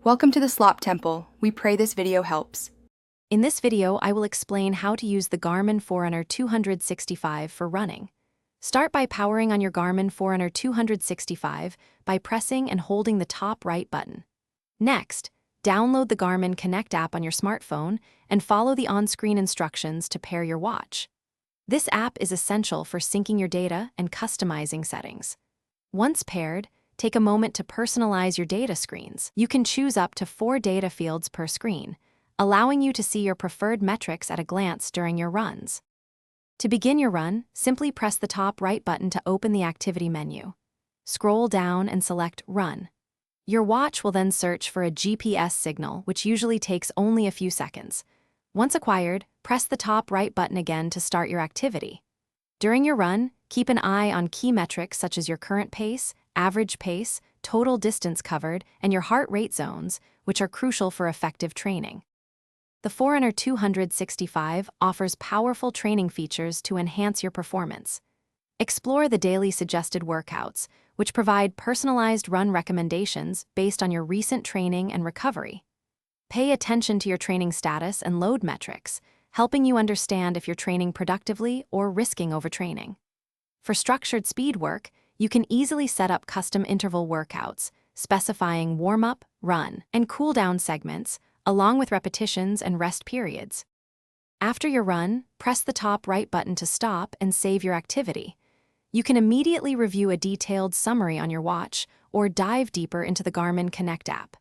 Welcome to the Slop Temple. We pray this video helps. In this video, I will explain how to use the Garmin Forerunner 265 for running. Start by powering on your Garmin Forerunner 265 by pressing and holding the top right button. Next, download the Garmin Connect app on your smartphone and follow the on-screen instructions to pair your watch. This app is essential for syncing your data and customizing settings. Once paired, take a moment to personalize your data screens. You can choose up to 4 data fields per screen, allowing you to see your preferred metrics at a glance during your runs. To begin your run, simply press the top right button to open the activity menu. Scroll down and select Run. Your watch will then search for a GPS signal, which usually takes only a few seconds. Once acquired, press the top right button again to start your activity. During your run, keep an eye on key metrics such as your current pace, average pace, total distance covered, and your heart rate zones, which are crucial for effective training. The Forerunner 265 offers powerful training features to enhance your performance. Explore the daily suggested workouts, which provide personalized run recommendations based on your recent training and recovery. Pay attention to your training status and load metrics, helping you understand if you're training productively or risking overtraining. For structured speed work, you can easily set up custom interval workouts, specifying warm-up, run, and cool-down segments, along with repetitions and rest periods. After your run, press the top right button to stop and save your activity. You can immediately review a detailed summary on your watch or dive deeper into the Garmin Connect app.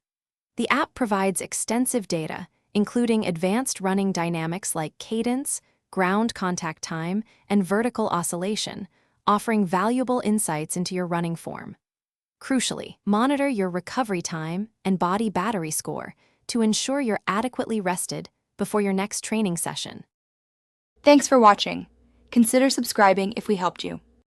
The app provides extensive data, including advanced running dynamics like cadence, ground contact time, and vertical oscillation, offering valuable insights into your running form. Crucially, monitor your recovery time and body battery score to ensure you're adequately rested before your next training session. Thanks for watching. Consider subscribing if we helped you.